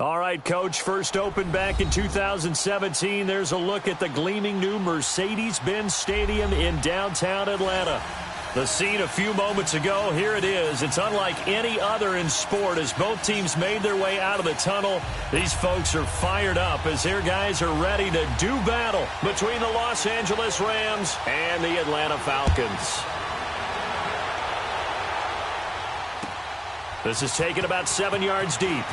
All right, Coach, first opened back in 2017. There's a look at the gleaming new Mercedes-Benz Stadium in downtown Atlanta. The scene a few moments ago, here it is. It's unlike any other in sport as both teams made their way out of the tunnel. These folks are fired up as their guys are ready to do battle between the Los Angeles Rams and the Atlanta Falcons. This is taken about 7 yards deep.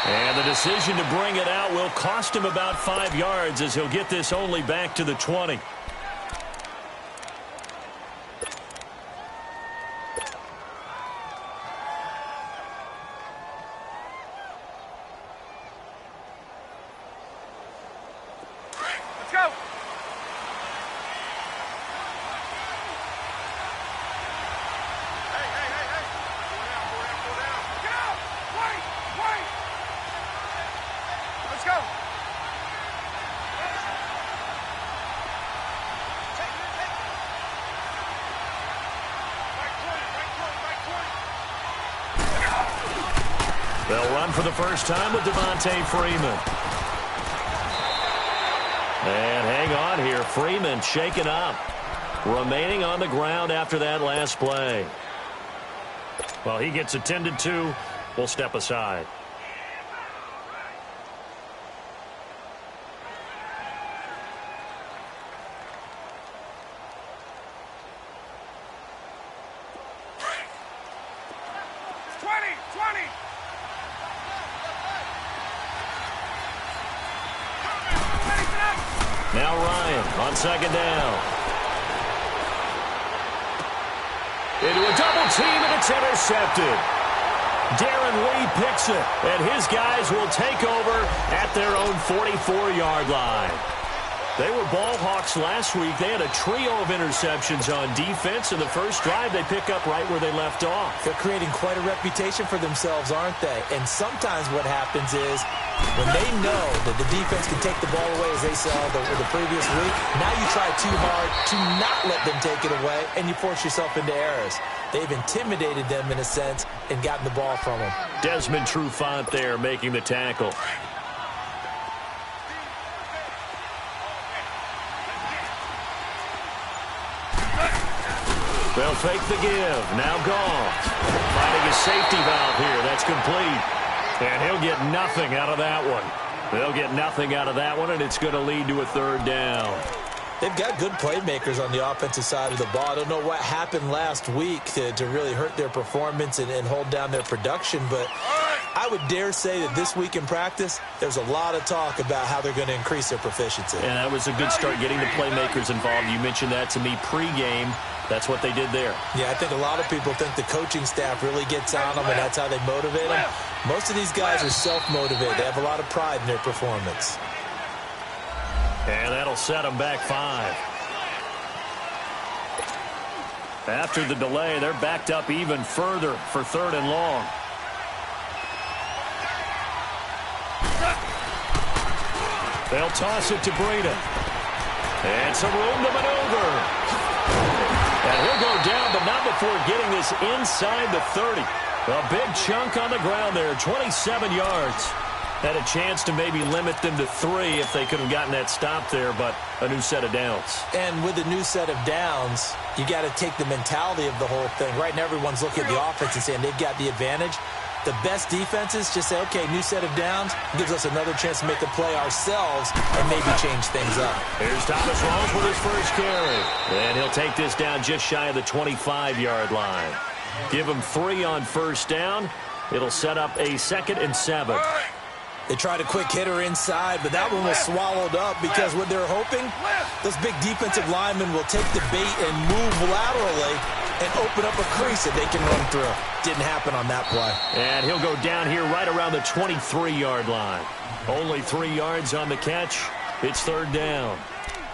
And the decision to bring it out will cost him about 5 yards as he'll get this only back to the 20. Let's go. They'll run for the first time with Devontae Freeman. And hang on here. Freeman shaken up. Remaining on the ground after that last play. Well, he gets attended to. We'll step aside. Now Ryan on second down. Into a double team, and it's intercepted. Darren Lee picks it, and his guys will take over at their own 44-yard line. They were ball hawks last week. They had a trio of interceptions on defense. In the first drive, they pick up right where they left off. They're creating quite a reputation for themselves, aren't they? And sometimes what happens is when they know that the defense can take the ball away, as they saw the previous week, now you try too hard to not let them take it away, and you force yourself into errors. They've intimidated them in a sense and gotten the ball from them. Desmond Trufant there making the tackle. They'll fake the give. Now Goff. Finding a safety valve here. That's complete. And he'll get nothing out of that one. They'll get nothing out of that one, and it's going to lead to a third down. They've got good playmakers on the offensive side of the ball. I don't know what happened last week to really hurt their performance and hold down their production, but I would dare say that this week in practice, there's a lot of talk about how they're going to increase their proficiency. And that was a good start getting the playmakers involved. You mentioned that to me pregame. That's what they did there. Yeah, I think a lot of people think the coaching staff really gets on them, and that's how they motivate them. Most of these guys are self-motivated. They have a lot of pride in their performance. And that'll set them back 5. After the delay, they're backed up even further for 3rd and long. They'll toss it to Breida. And some room to maneuver. And he'll go down, but not before getting this inside the 30. A big chunk on the ground there, 27 yards. Had a chance to maybe limit them to 3 if they could have gotten that stop there, but a new set of downs. And with a new set of downs, you got to take the mentality of the whole thing. Right now, everyone's looking at the offense and saying they've got the advantage. The best defenses just say, okay, new set of downs, gives us another chance to make a play ourselves and maybe change things up. Here's Thomas Rawls with his first carry. And he'll take this down just shy of the 25-yard line. Give him 3 on first down. It'll set up a 2nd and 7. They tried a quick hitter inside, but that one was swallowed up because what they're hoping, those big defensive linemen will take the bait and move laterally and open up a crease that they can run through. Didn't happen on that play. And he'll go down here right around the 23-yard line. Only 3 yards on the catch. It's 3rd down.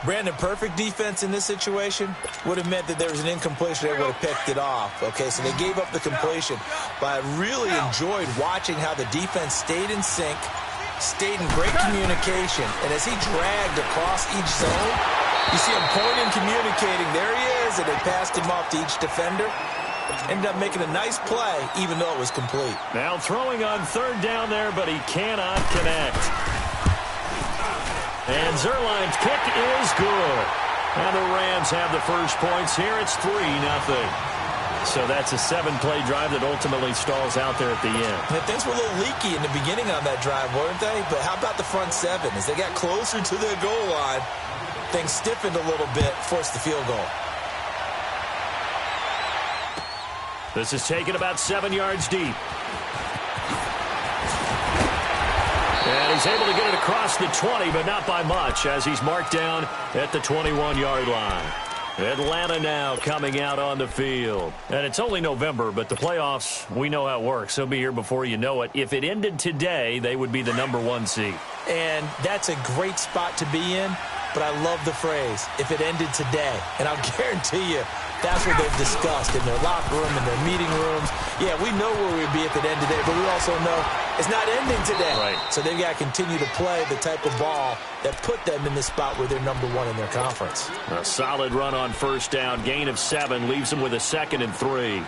Brandon, perfect defense in this situation would have meant that there was an incompletion. They would have picked it off. Okay, so they gave up the completion. But I really enjoyed watching how the defense stayed in sync, stayed in great communication. And as he dragged across each zone, you see him pointing, communicating. There he is, and they passed him off to each defender. Ended up making a nice play, even though it was complete. Now throwing on third down there, but he cannot connect. And Zerline's kick is good. And the Rams have the first points here. It's 3-0. So that's a 7-play drive that ultimately stalls out there at the end. And things were a little leaky in the beginning on that drive, weren't they? But how about the front seven? As they got closer to their goal line, things stiffened a little bit, forced the field goal. This is taken about 7 yards deep. And he's able to get it across the 20, but not by much, as he's marked down at the 21-yard line. Atlanta now coming out on the field. And it's only November, but the playoffs, we know how it works. They'll be here before you know it. If it ended today, they would be the #1 seed. And that's a great spot to be in, but I love the phrase, if it ended today. And I'll guarantee you, that's what they've discussed in their locker room, in their meeting rooms. Yeah, we know where we'd be at the end today, but we also know it's not ending today. Right. So they've got to continue to play the type of ball that put them in the spot where they're #1 in their conference. A solid run on first down. Gain of 7 leaves them with a 2nd and 3.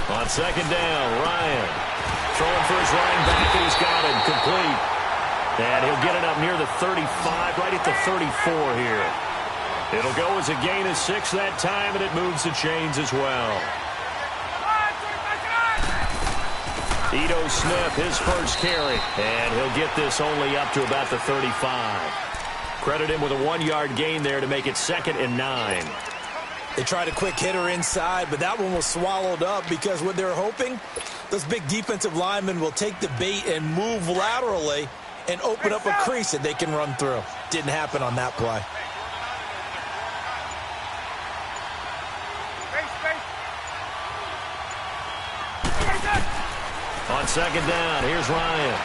On 2nd down, Ryan throwing for his running back, and he's got it complete. And he'll get it up near the 35, right at the 34 here. It'll go as a gain of 6 that time, and it moves the chains as well. Ito Smith, his first carry, and he'll get this only up to about the 35. Credit him with a 1-yard gain there to make it 2nd and 9. They tried a quick hitter inside, but that one was swallowed up because what they're hoping, those big defensive linemen will take the bait and move laterally and open up a crease that they can run through. Didn't happen on that play. On 2nd down, here's Ryan.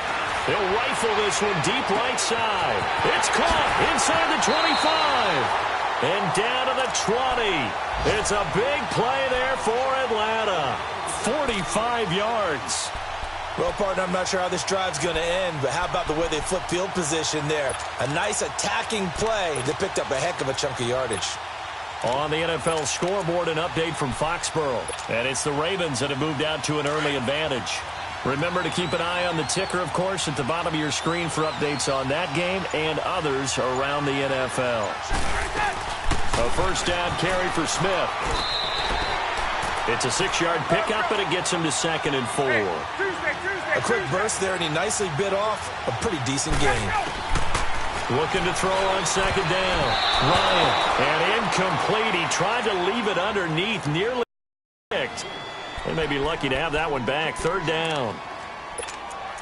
He'll rifle this one deep right side. It's caught inside the 25. And down to the 20. It's a big play there for Atlanta. 45 yards. Well, partner, I'm not sure how this drive's going to end, but how about the way they flip field position there? A nice attacking play that picked up a heck of a chunk of yardage. On the NFL scoreboard, an update from Foxborough. And it's the Ravens that have moved out to an early advantage. Remember to keep an eye on the ticker, of course, at the bottom of your screen for updates on that game and others around the NFL. A first down carry for Smith. It's a 6-yard pickup, and it gets him to 2nd and 4. A quick burst there, and he nicely bit off a pretty decent gain. Looking to throw on 2nd down. Ryan, and incomplete. He tried to leave it underneath, nearly picked. They may be lucky to have that one back. 3rd down.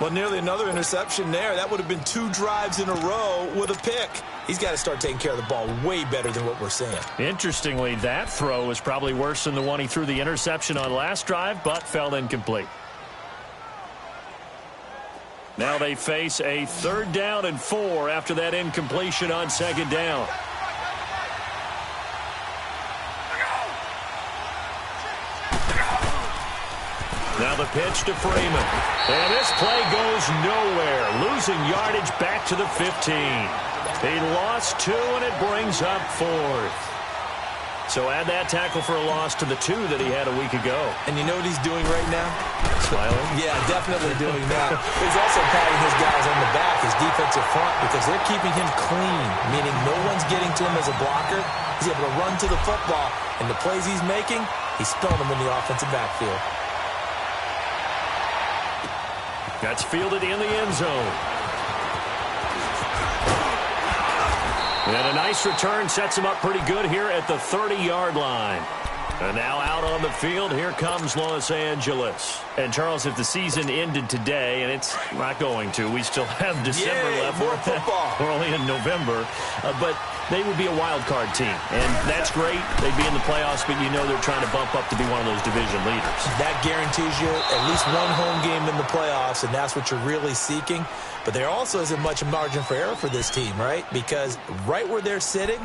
Well, nearly another interception there. That would have been 2 drives in a row with a pick. He's got to start taking care of the ball way better than what we're seeing. Interestingly, that throw was probably worse than the one he threw the interception on last drive, but fell incomplete. Now they face a 3rd down and 4 after that incompletion on 2nd down. Now the pitch to Freeman. And this play goes nowhere. Losing yardage back to the 15. He lost 2, and it brings up 4th. So add that tackle for a loss to the 2 that he had a week ago. And you know what he's doing right now? Smiling? Yeah, definitely doing that. He's also patting his guys on the back, his defensive front, because they're keeping him clean, meaning no one's getting to him as a blocker. He's able to run to the football, and the plays he's making, he's spilling them in the offensive backfield. That's fielded in the end zone. And a nice return sets him up pretty good here at the 30-yard line. And now out on the field, here comes Los Angeles. And, Charles, if the season ended today, and it's not going to, we still have December left. More football. We're only in November. But they would be a wild card team. And that's great. They'd be in the playoffs, but you know they're trying to bump up to be one of those division leaders. That guarantees you at least one home game in the playoffs, and that's what you're really seeking. But there also isn't much margin for error for this team, right? Because right where they're sitting,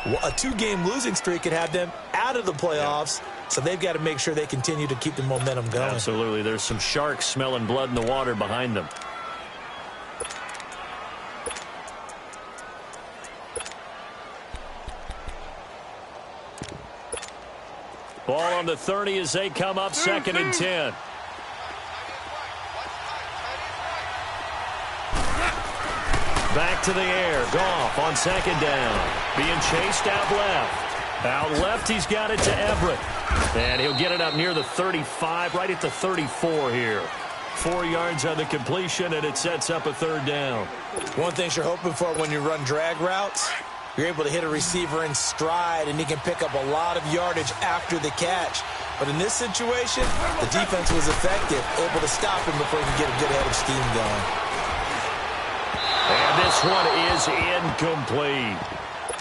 a 2-game losing streak could have them out of the playoffs, so they've got to make sure they continue to keep the momentum going. Absolutely. There's some sharks smelling blood in the water behind them. Ball on the 30 as they come up 2nd and 10. Back to the air. Goff on 2nd down. Being chased out left. Out left, he's got it to Everett. And he'll get it up near the 35, right at the 34 here. 4 yards on the completion, and it sets up a 3rd down. One thing you're hoping for when you run drag routes, you're able to hit a receiver in stride, and he can pick up a lot of yardage after the catch. But in this situation, the defense was effective, able to stop him before he could get a good head of steam going. And this one is incomplete.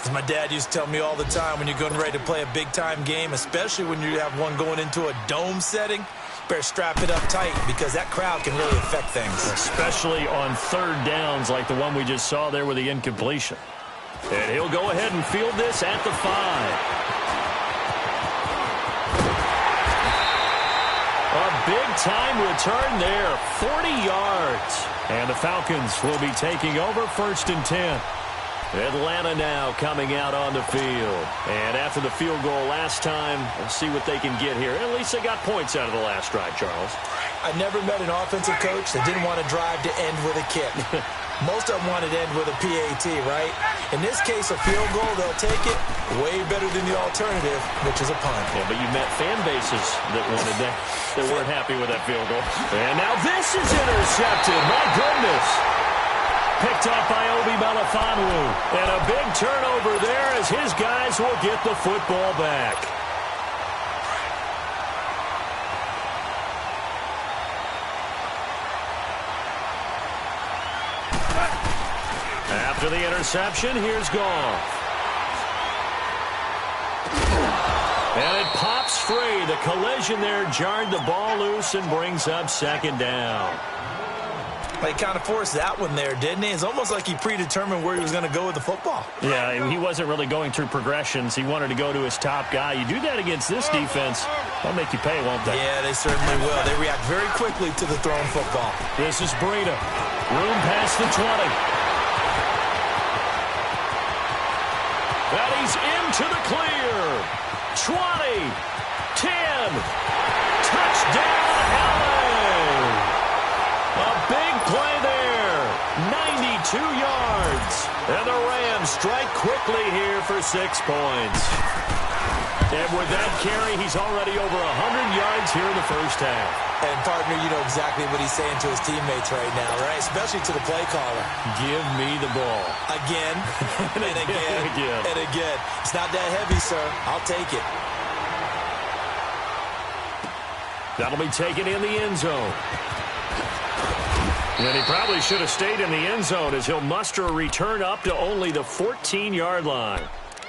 As my dad used to tell me all the time, when you're getting ready to play a big-time game, especially when you have one going into a dome setting, you better strap it up tight because that crowd can really affect things. Especially on 3rd downs like the one we just saw there with the incompletion. And he'll go ahead and field this at the 5. A big-time return there, 40 yards. And the Falcons will be taking over 1st and 10. Atlanta now coming out on the field. And after the field goal last time, we'll see what they can get here. At least they got points out of the last drive, Charles. I never met an offensive coach that didn't want to drive to end with a kick. Most of them wanted to end with a PAT, right? In this case, a field goal, they'll take it way better than the alternative, which is a punt. Yeah, but you met fan bases that wanted that, that weren't happy with that field goal. And now this is intercepted. My goodness. Picked up by Obi Melifonwu. And a big turnover there as his guys will get the football back. After the interception, here's Goff. And it pops free. The collision there jarred the ball loose and brings up 2nd down. He kind of forced that one there, didn't he? It's almost like he predetermined where he was going to go with the football. Yeah, he wasn't really going through progressions. He wanted to go to his top guy. You do that against this defense, they'll make you pay, won't they? Yeah, they certainly will. They react very quickly to the thrown football. This is Breida. Room past the 20. And he's into the clear. 20. 10. Touchdown, LA. A big play there. 92 yards. And the Rams strike quickly here for 6 points. And with that carry, he's already over 100 yards here in the first half. And, partner, you know exactly what he's saying to his teammates right now, right? Especially to the play caller. Give me the ball. Again, and again, and again. It's not that heavy, sir. I'll take it. That'll be taken in the end zone. And he probably should have stayed in the end zone as he'll muster a return up to only the 14-yard line.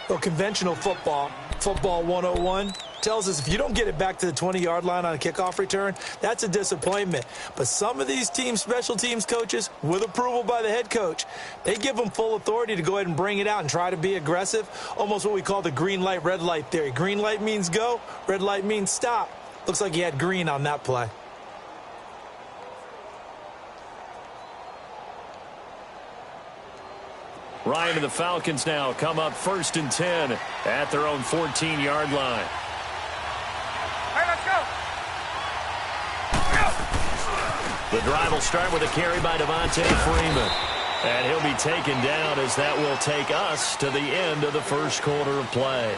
Well, conventional football 101, tells us if you don't get it back to the 20-yard line on a kickoff return, that's a disappointment. But some of these team special teams coaches, with approval by the head coach, they give them full authority to go ahead and bring it out and try to be aggressive, almost what we call the green light, red light theory. Green light means go, red light means stop. Looks like he had green on that play. Ryan and the Falcons now come up 1st and 10 at their own 14-yard line. Hey, let's go. The drive will start with a carry by Devontae Freeman. And he'll be taken down as that will take us to the end of the first quarter of play.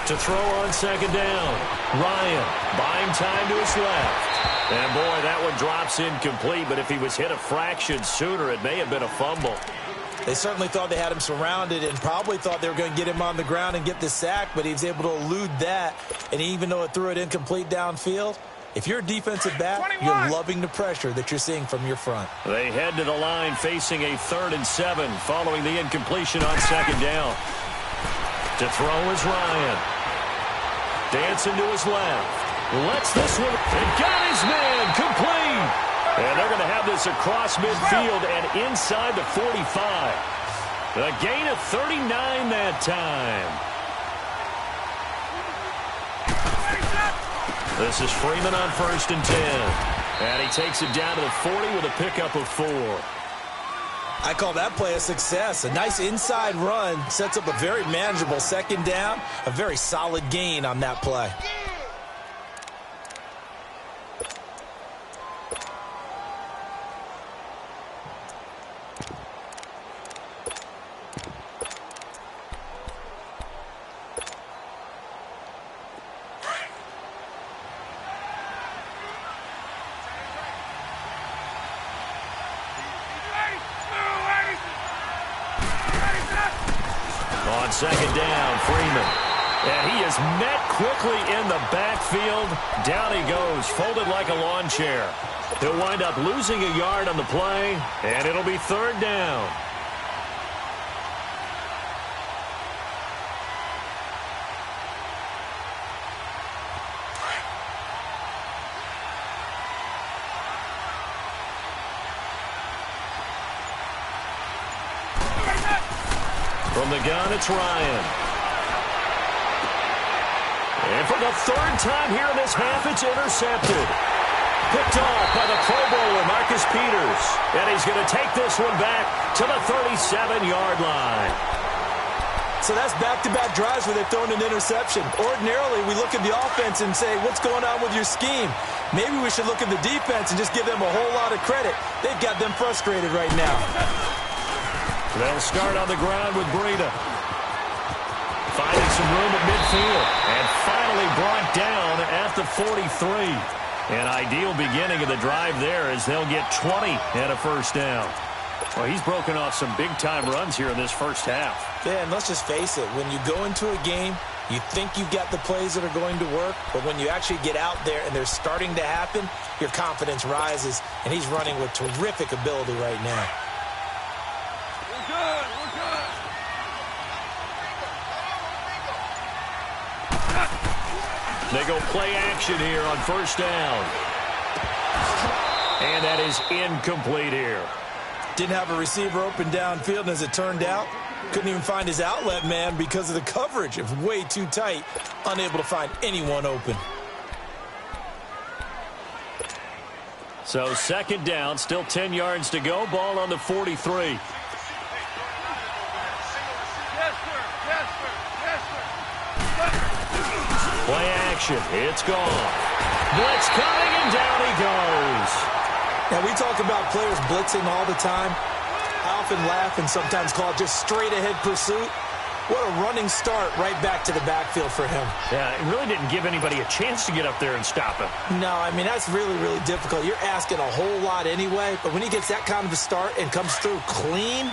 To throw on second down. Ryan buying time to his left. And, boy, that one drops incomplete, but if he was hit a fraction sooner, it may have been a fumble. They certainly thought they had him surrounded and probably thought they were going to get him on the ground and get the sack, but he was able to elude that. And even though it threw it incomplete downfield, if you're a defensive back, 21. you're loving the pressure that you're seeing from your front. They head to the line facing a 3rd and 7 following the incompletion on second down. To throw is Ryan. Dancing to his left. Lets this one and got his man complete. And they're going to have this across midfield and inside the 45. A gain of 39 that time. This is Freeman on 1st and 10. And he takes it down to the 40 with a pickup of 4. I call that play a success. A nice inside run sets up a very manageable second down. A very solid gain on that play. On second down, Freeman. And he is met quickly in the backfield. Down he goes, folded like a lawn chair. He'll wind up losing a yard on the play, and it'll be 3rd down. From the gun, it's Ryan. And for the 3rd time here in this half, it's intercepted. Picked off by the Pro Bowler, Marcus Peters. And he's going to take this one back to the 37-yard line. So that's back-to-back drives where they've thrown an interception. Ordinarily, we look at the offense and say, what's going on with your scheme? Maybe we should look at the defense and just give them a whole lot of credit. They've got them frustrated right now. They'll start on the ground with Breida. Finding some room at midfield. And finally brought down at the 43. An ideal beginning of the drive there as they'll get 20 and a 1st down. Well, he's broken off some big-time runs here in this first half. Yeah, and let's just face it. When you go into a game, you think you've got the plays that are going to work, but when you actually get out there and they're starting to happen, your confidence rises, and he's running with terrific ability right now. They go play action here on 1st down. And that is incomplete here. Didn't have a receiver open downfield, and as it turned out, couldn't even find his outlet man because of the coverage. It was way too tight, unable to find anyone open. So 2nd down, still 10 yards to go. Ball on the 43. Play action. It's gone. Blitz coming, and down he goes. Now, we talk about players blitzing all the time. I often laugh and sometimes call it just straight-ahead pursuit. What a running start right back to the backfield for him. Yeah, it really didn't give anybody a chance to get up there and stop him. No, I mean, that's really, really difficult. You're asking a whole lot anyway, but when he gets that kind of a start and comes through clean,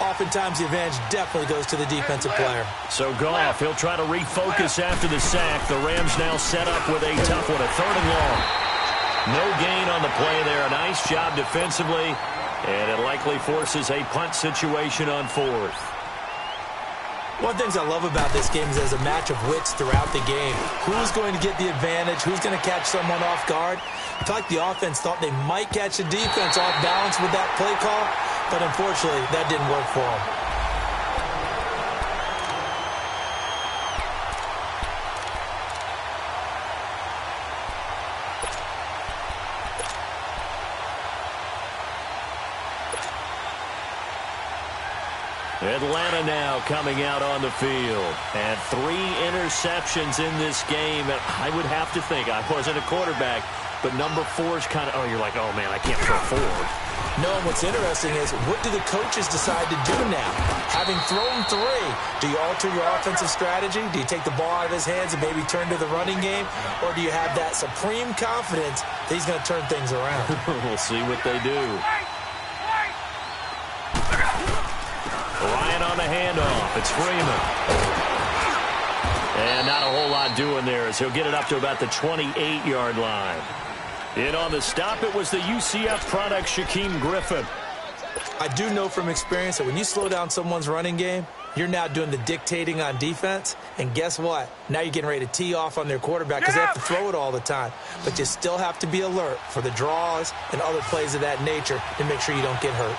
oftentimes the advantage definitely goes to the defensive player. So Goff, he'll try to refocus after the sack. The Rams now set up with a tough one, a 3rd and long. No gain on the play there. A nice job defensively, and it likely forces a punt situation on 4th. One of the things I love about this game is there's a match of wits throughout the game. Who's going to get the advantage? Who's going to catch someone off guard? I feel like the offense thought they might catch the defense off balance with that play call, but unfortunately, that didn't work for them. Atlanta now coming out on the field. And 3 interceptions in this game. And I would have to think, I wasn't a quarterback, but number 4 is kind of, oh, you're like, oh, man, I can't throw 4. No, and what's interesting is, what do the coaches decide to do now? Having thrown 3, do you alter your offensive strategy? Do you take the ball out of his hands and maybe turn to the running game? Or do you have that supreme confidence that he's going to turn things around? We'll see what they do. Ryan on the handoff. It's Freeman. And not a whole lot doing there as he'll get it up to about the 28-yard line. In on the stop, it was the UCF product, Shaquem Griffin. I do know from experience that when you slow down someone's running game, you're now doing the dictating on defense. And guess what? Now you're getting ready to tee off on their quarterback because they have to throw it all the time. But you still have to be alert for the draws and other plays of that nature to make sure you don't get hurt.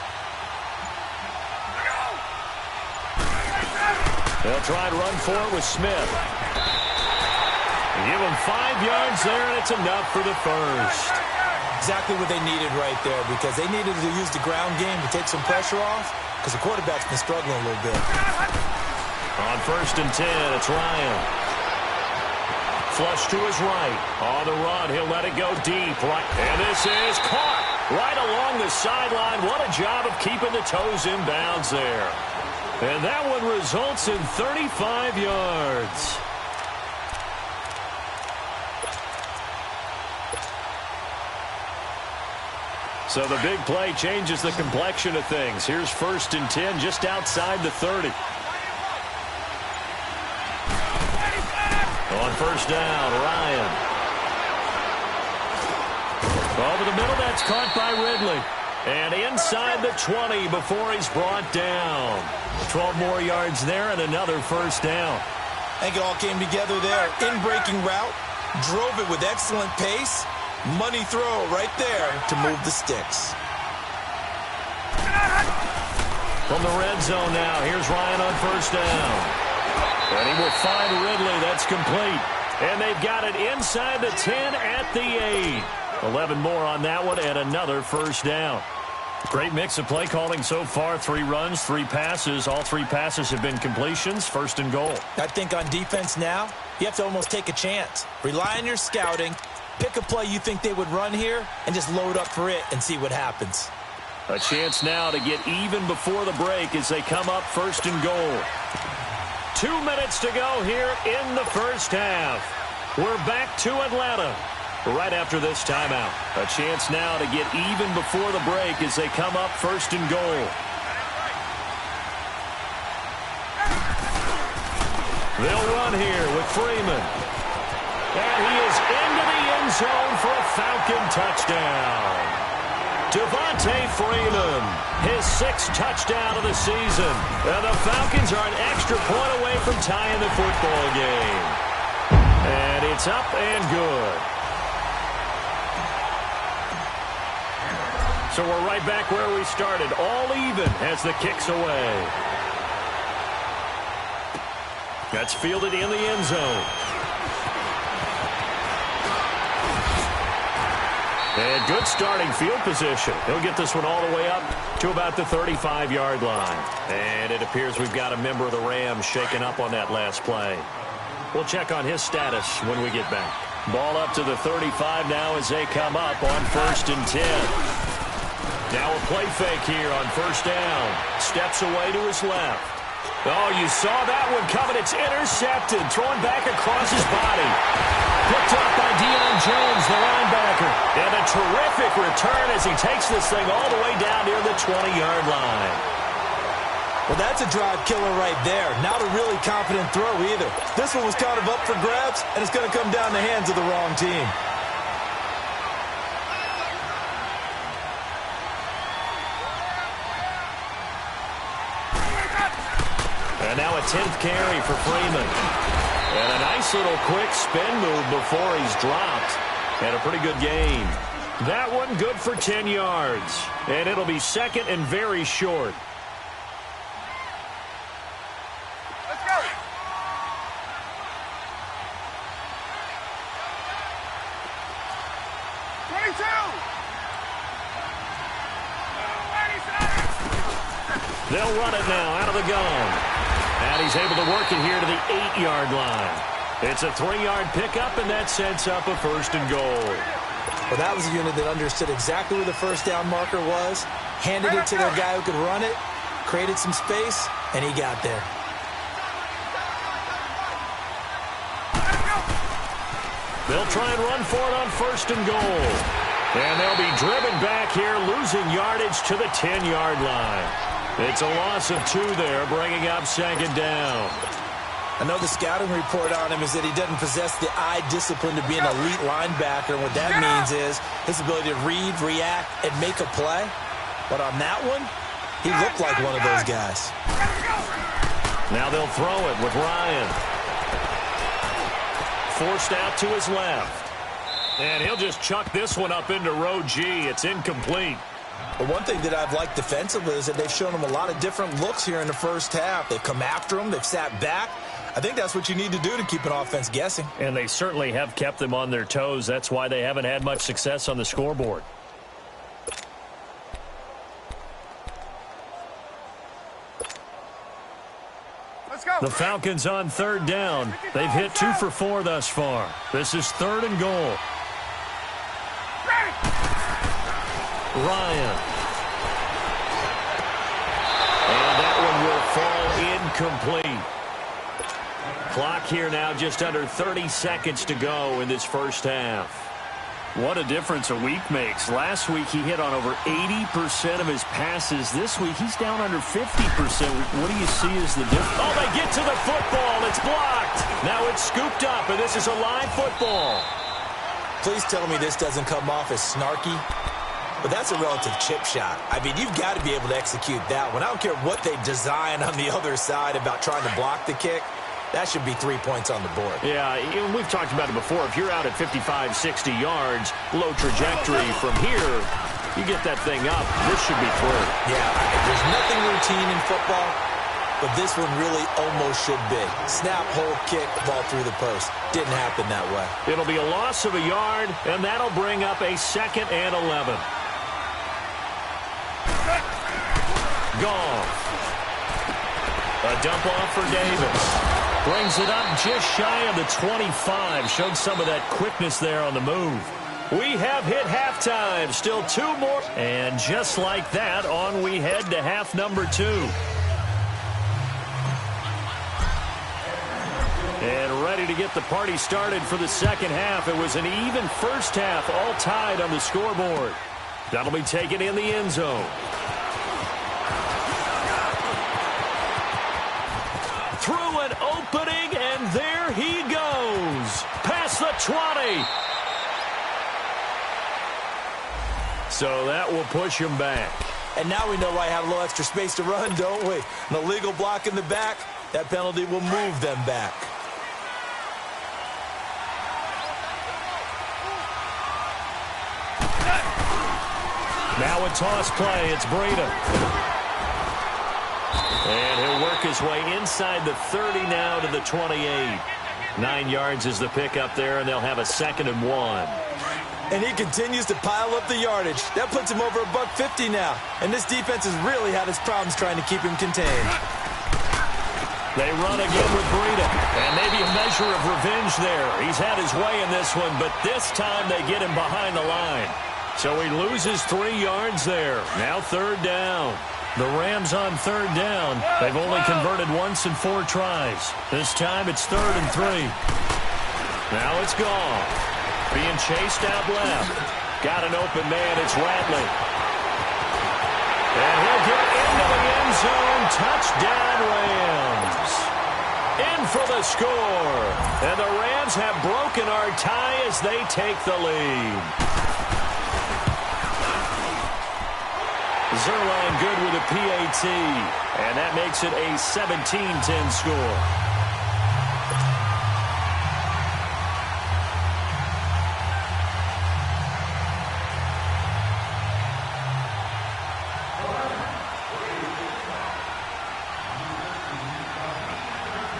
They'll try and run for it with Smith. Give him 5 yards there, and it's enough for the first. Exactly what they needed right there, because they needed to use the ground game to take some pressure off, because the quarterback's been struggling a little bit. On 1st and 10, it's Ryan. Flush to his right. On the run, he'll let it go deep. Right, and this is caught right along the sideline. What a job of keeping the toes in bounds there. And that one results in 35 yards. So the big play changes the complexion of things. Here's 1st and 10 just outside the 30. On 1st down, Ryan. Over the middle, that's caught by Ridley. And inside the 20 before he's brought down. 12 more yards there and another 1st down. I think it all came together there. In-breaking route, drove it with excellent pace. Money throw right there to move the sticks. From the red zone now, here's Ryan on 1st down. And he will find Ridley. That's complete. And they've got it inside the 10 at the 8. 11 more on that one and another 1st down. Great mix of play calling so far. 3 runs, 3 passes. All 3 passes have been completions. 1st and goal. I think on defense now, you have to almost take a chance. Rely on your scouting. Pick a play you think they would run here and just load up for it and see what happens. A chance now to get even before the break as they come up 1st and goal. 2 minutes to go here in the 1st half. We're back to Atlanta right after this timeout. A chance now to get even before the break as they come up 1st and goal. They'll run here with Freeman. And he is into the end zone for a Falcon touchdown. Devontae Freeman, his 6th touchdown of the season. And the Falcons are an extra point away from tying the football game. And it's up and good. So we're right back where we started. All even as the kick's away. That's fielded in the end zone. And good starting field position. He'll get this one all the way up to about the 35-yard line. And it appears we've got a member of the Rams shaken up on that last play. We'll check on his status when we get back. Ball up to the 35 now as they come up on 1st and 10. Now a play fake here on 1st down. Steps away to his left. Oh, you saw that one coming. It's intercepted. Thrown back across his body. Picked up by Deion Jones, the linebacker. And a terrific return as he takes this thing all the way down near the 20-yard line. Well, that's a drive killer right there. Not a really confident throw either. This one was kind of up for grabs, and it's going to come down the hands of the wrong team. And now a 10th carry for Freeman. And a nice little quick spin move before he's dropped. And a pretty good gain. That one good for 10 yards. And it'll be 2nd and very short. Let's go. They'll run it now out of the gun. And he's able to work it here to the 8-yard line. It's a 3-yard pickup, and that sets up a 1st and goal. Well, that was a unit that understood exactly where the first down marker was, handed it to their guy who could run it, created some space, and he got there. They'll try and run for it on 1st and goal. And they'll be driven back here, losing yardage to the 10-yard line. It's a loss of 2 there, bringing up 2nd down. I know the scouting report on him is that he doesn't possess the eye discipline to be an elite linebacker. And what that means is his ability to read, react, and make a play. But on that one, he looked like one of those guys. Now they'll throw it with Ryan. Forced out to his left. And he'll just chuck this one up into row G. It's incomplete. But one thing that I've liked defensively is that they've shown him a lot of different looks here in the first half. They've come after him. They've sat back. I think that's what you need to do to keep an offense guessing. And they certainly have kept them on their toes. That's why they haven't had much success on the scoreboard. Let's go. The Falcons on 3rd down. They've hit 2 for 4 thus far. This is 3rd and goal. Ryan. And that one will fall incomplete. Clock here now just under 30 seconds to go in this first half. What a difference a week makes. Last week he hit on over 80% of his passes. This week he's down under 50%. What do you see as the difference? Oh, they get to the football. It's blocked. Now it's scooped up, and this is a live football. Please tell me this doesn't come off as snarky. But that's a relative chip shot. I mean, you've got to be able to execute that one. I don't care what they design on the other side about trying to block the kick. That should be 3 points on the board. Yeah, we've talked about it before. If you're out at 55, 60 yards, low trajectory from here, you get that thing up. This should be 3. Yeah, there's nothing routine in football, but this one really almost should be. Snap, hold, kick, ball through the post. Didn't happen that way. It'll be a loss of a yard, and that'll bring up a 2nd and 11. Goff. A dump off for Davis. Brings it up just shy of the 25. Showed some of that quickness there on the move. We have hit halftime. Still 2 more. And just like that, on we head to half number 2. And ready to get the party started for the second half. It was an even first half, all tied on the scoreboard. That'll be taken in the end zone. Through an opening, and there he goes. Past the 20. So that will push him back. And now we know why I have a little extra space to run, don't we? An illegal block in the back, that penalty will move them back. Now a toss play. It's Breida. And he'll work his way inside the 30 now to the 28. 9 yards is the pickup there, and they'll have a 2nd and 1. And he continues to pile up the yardage. That puts him over $150 now. And this defense has really had its problems trying to keep him contained. They run again with Breida. And maybe a measure of revenge there. He's had his way in this one, but this time they get him behind the line. So he loses 3 yards there. Now 3rd down. The Rams on 3rd down. They've only converted once in 4 tries. This time it's 3rd and 3. Now it's gone. Being chased out left. Got an open man. It's Radley. And he'll get into the end zone. Touchdown, Rams. In for the score. And the Rams have broken our tie as they take the lead. Zerline good with a PAT, and that makes it a 17-10 score.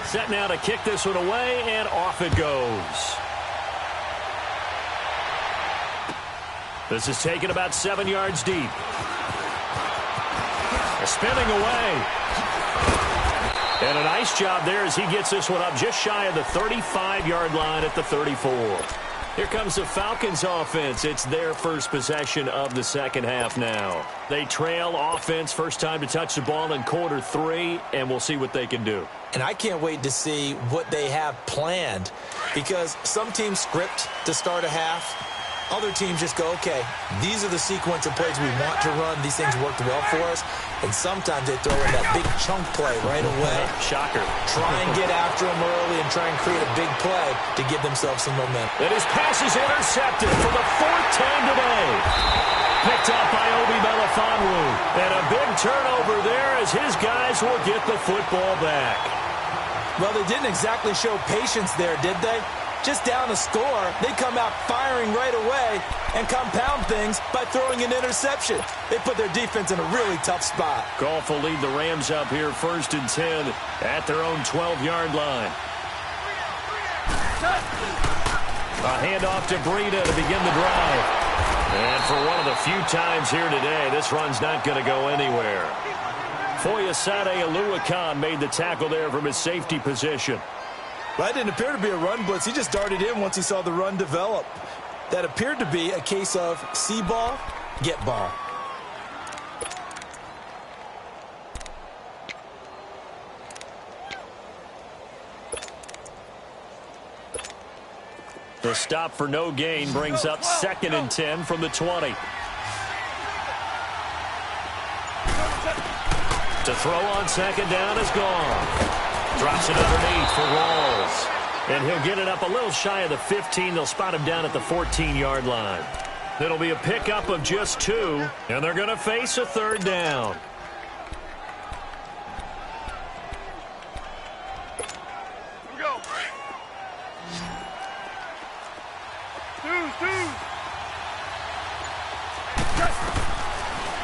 Set now to kick this one away, and off it goes. This is taken about 7 yards deep. Spinning away. And a nice job there as he gets this one up just shy of the 35-yard line at the 34. Here comes the Falcons offense. It's their first possession of the second half now. They trail offense, first time to touch the ball in quarter 3, and we'll see what they can do. And I can't wait to see what they have planned, because some teams script to start a half. Other teams just go, okay, these are the sequence of plays we want to run. These things worked well for us. And sometimes they throw in that big chunk play right away. Shocker. Try and get after them early and try and create a big play to give themselves some momentum. And his pass is intercepted for the 4th time today. Picked up by Obi Melifonwu. And a big turnover there as his guys will get the football back. Well, they didn't exactly show patience there, did they? Just down a score, they come out firing right away and compound things by throwing an interception. They put their defense in a really tough spot. Goff will lead the Rams up here 1st and 10 at their own 12-yard line. A handoff to Breida to begin the drive. And for one of the few times here today, this run's not going to go anywhere. Foyesade Oluwakan made the tackle there from his safety position. Well, that didn't appear to be a run blitz. He just darted in once he saw the run develop. That appeared to be a case of see ball, get ball. The stop for no gain brings up 2nd and 10 from the 20. To throw on 2nd down is gone. Drops it underneath for Rawls. And he'll get it up a little shy of the 15. They'll spot him down at the 14-yard line. It'll be a pickup of just 2, and they're going to face a 3rd down. Here we go.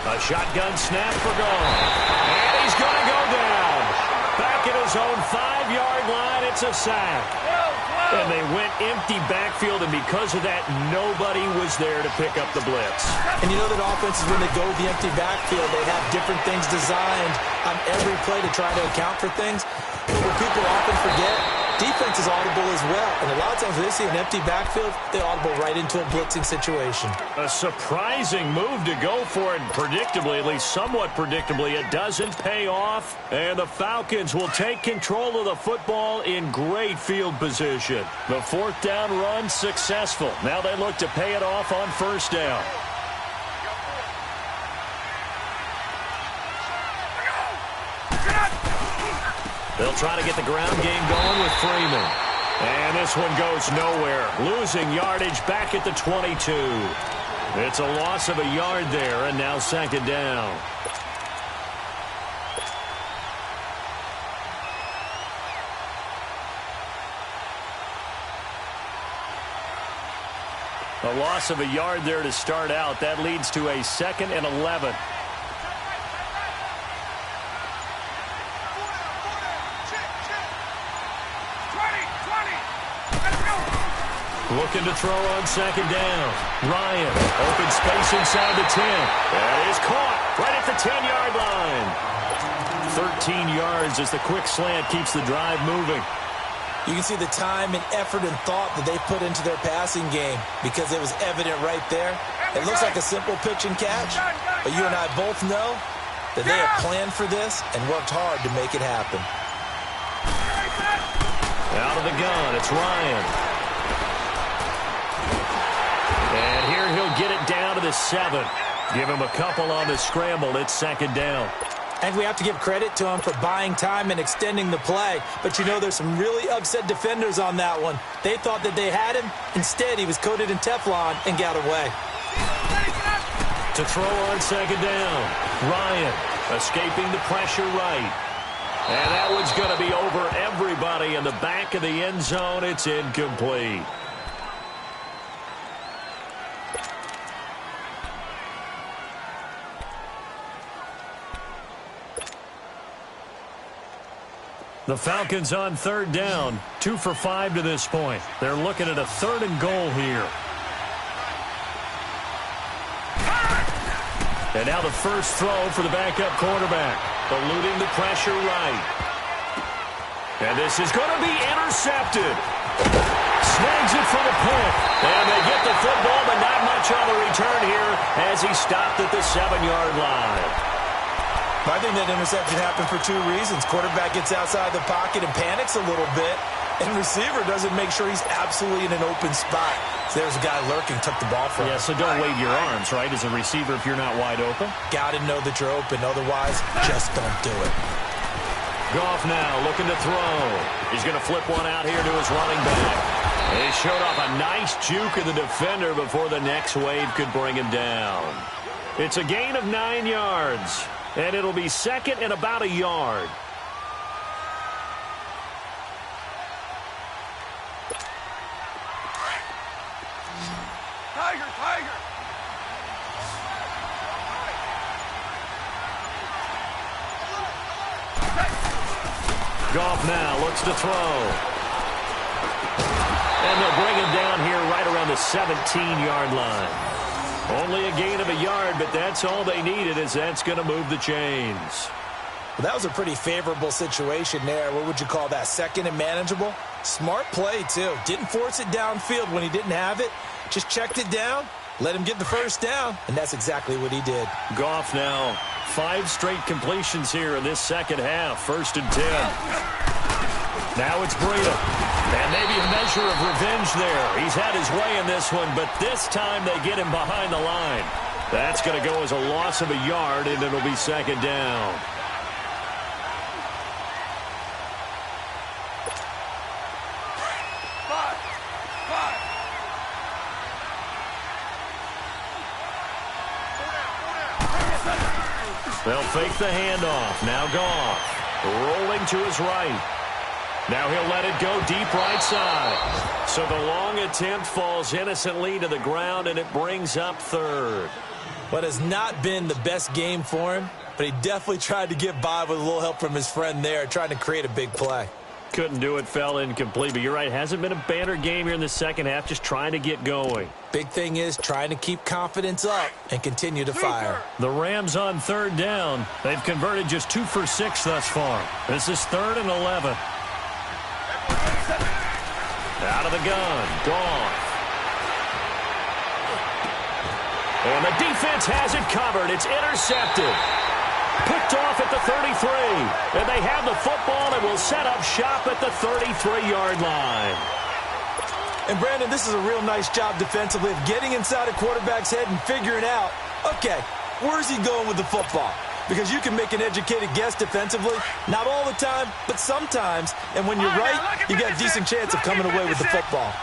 A shotgun snap for Goff. And he's going to go down. Back at his own 5-yard line, it's a sack. And they went empty backfield, and because of that, nobody was there to pick up the blitz. And you know that offenses, when they go with the empty backfield, they have different things designed on every play to try to account for things. But what people often forget, defense is audible as well. And a lot of times when they see an empty backfield, they audible right into a blitzing situation. A surprising move to go for it, predictably, at least somewhat predictably. It doesn't pay off, and the Falcons will take control of the football in great field position. The 4th down run successful. Now they look to pay it off on 1st down. They'll try to get the ground game going with Freeman. And this one goes nowhere. Losing yardage back at the 22. It's a loss of a yard there, and now 2nd down. A loss of a yard there to start out. That leads to a 2nd and 11. Looking to throw on 2nd down. Ryan, open space inside the 10. That is caught right at the 10-yard line. 13 yards as the quick slant keeps the drive moving. You can see the time and effort and thought that they put into their passing game because it was evident right there. It looks like a simple pitch and catch, but you and I both know that they have planned for this and worked hard to make it happen. Out of the gun, it's Ryan. And here he'll get it down to the 7. Give him a couple on the scramble. It's 2nd down. And we have to give credit to him for buying time and extending the play. But you know there's some really upset defenders on that one. They thought that they had him. Instead, he was coated in Teflon and got away. To throw on 2nd down. Ryan escaping the pressure right. And that one's going to be over everybody in the back of the end zone. It's incomplete. The Falcons on 3rd down, 2 for 5 to this point. They're looking at a 3rd and goal here. And now the first throw for the backup quarterback, eluding the pressure right. And this is going to be intercepted. snags it for the pick. And they get the football, but not much on the return here as he stopped at the 7-yard line. I think that interception happened for two reasons. Quarterback gets outside the pocket and panics a little bit, and receiver doesn't make sure he's absolutely in an open spot. So there's a guy lurking, took the ball from him. Yeah, so don't wave your arms, right, as a receiver if you're not wide open. Got to know that you're open. Otherwise, just don't do it. Goff now looking to throw. He's going to flip one out here to his running back. And he showed off a nice juke of the defender before the next wave could bring him down. It's a gain of 9 yards. And it'll be second and about a yard. Tiger, Tiger. Goff now looks to throw. And they'll bring him down here right around the 17-yard line. Only a gain of a yard, but that's all they needed, as that's going to move the chains. Well, that was a pretty favorable situation there. What would you call that? Second and manageable? Smart play, too. Didn't force it downfield when he didn't have it. Just checked it down, let him get the first down, and that's exactly what he did. Goff now, 5 straight completions here in this second half. 1st and 10. Now it's Breida. And maybe a measure of revenge there. He's had his way in this one, but this time they get him behind the line. That's going to go as a loss of a yard, and it'll be second down. They'll fake the handoff. Now Goff rolling to his right. Now he'll let it go deep right side. So the long attempt falls innocently to the ground, and it brings up 3rd. What has not been the best game for him, but he definitely tried to get by with a little help from his friend there, trying to create a big play. Couldn't do it, fell incomplete, but you're right. Hasn't been a banner game here in the second half, just trying to get going. Big thing is trying to keep confidence up and continue to fire. The Rams on 3rd down. They've converted just 2 for 6 thus far. This is 3rd and 11. Out of the gun, Goff. And the defense has it covered. It's intercepted. Picked off at the 33. And they have the football and will set up shop at the 33-yard line. And, Brandon, this is a real nice job defensively of getting inside a quarterback's head and figuring out, okay, where's he going with the football? Because you can make an educated guess defensively, not all the time, but sometimes. And when you're right, you got a decent chance of coming away with the football.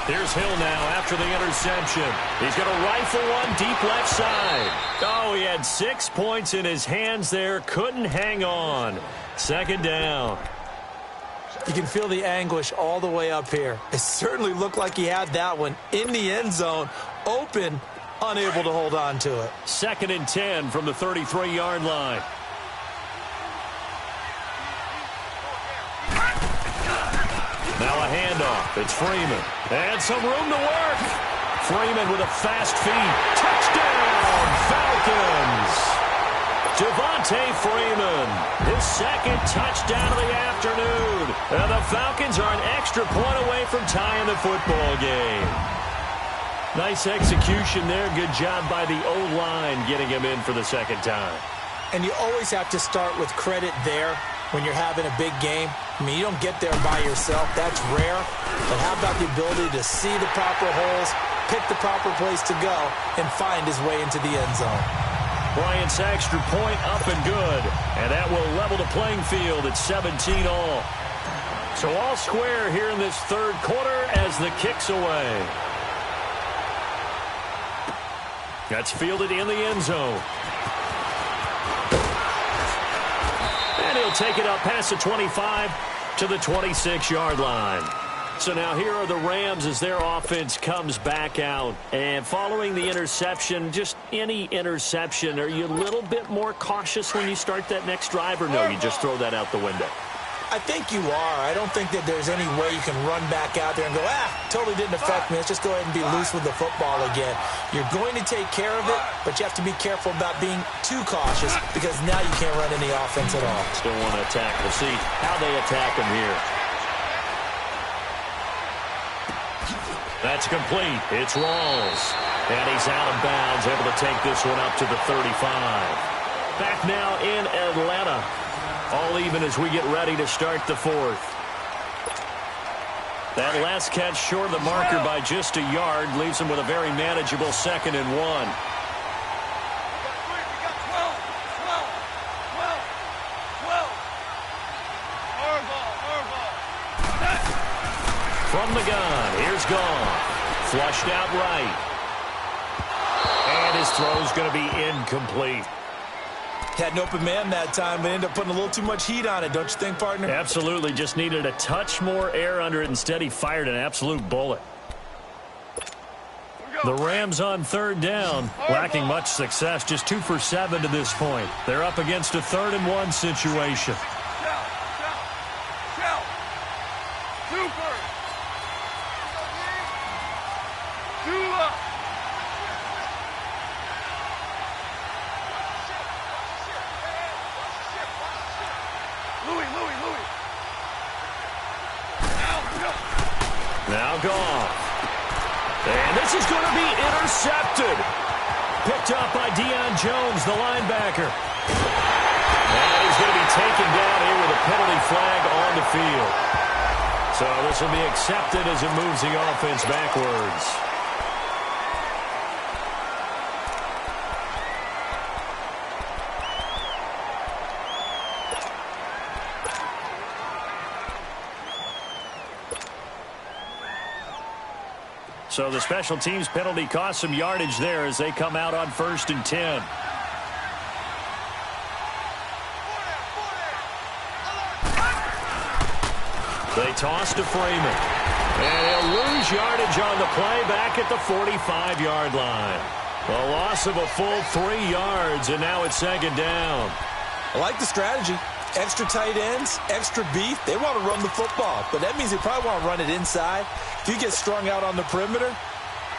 Here's Hill now after the interception. He's going to rifle one deep left side. Oh, he had 6 points in his hands there. Couldn't hang on. Second down. You can feel the anguish all the way up here. It certainly looked like he had that one in the end zone, open, unable to hold on to it. 2nd and 10 from the 33-yard line. Now a handoff. It's Freeman. And some room to work. Freeman with a fast feet. Touchdown, Falcons. Devontae Freeman, his 2nd touchdown of the afternoon. And the Falcons are an extra point away from tying the football game. Nice execution there. Good job by the O-line getting him in for the 2nd time. And you always have to start with credit there when you're having a big game. I mean, you don't get there by yourself. That's rare. But how about the ability to see the proper holes, pick the proper place to go, and find his way into the end zone? Bryant's extra point up and good. And that will level the playing field at 17 all. So all square here in this 3rd quarter as the kick's away. That's fielded in the end zone. And he'll take it up past the 25 to the 26-yard line. So now here are the Rams as their offense comes back out. And following the interception, just any interception, are you a little bit more cautious when you start that next drive, or no, you just throw that out the window? I think you are. I don't think that there's any way you can run back out there and go, totally didn't affect me. Let's just go ahead and be loose with the football again. You're going to take care of it, but you have to be careful about being too cautious because now you can't run any offense at all. Still want to attack. We'll see how they attack him here. That's complete. It's Rawls. And he's out of bounds, able to take this one up to the 35. Back now in Atlanta. All even as we get ready to start the fourth. That last catch short of the marker by just a yard leaves him with a very manageable 2nd and 1. From the gun, here's Goff. Flushed out right. And his throw's going to be incomplete. Had an open man that time, but ended up putting a little too much heat on it, don't you think, partner? Absolutely. Just needed a touch more air under it. Instead, he fired an absolute bullet. The Rams on 3rd down, lacking much success. Just 2 for 7 to this point. They're up against a 3rd and 1 situation. Now Goff. And this is going to be intercepted. Picked up by Deion Jones, the linebacker. And he's going to be taken down here with a penalty flag on the field. So this will be accepted as it moves the offense backwards. So the special teams penalty cost some yardage there as they come out on 1st and 10. They toss to Freeman. And he'll lose yardage on the play back at the 45-yard line. A loss of a full 3 yards, and now it's 2nd down. I like the strategy. Extra tight ends, extra beef. They want to run the football, but that means they probably want to run it inside. If you get strung out on the perimeter,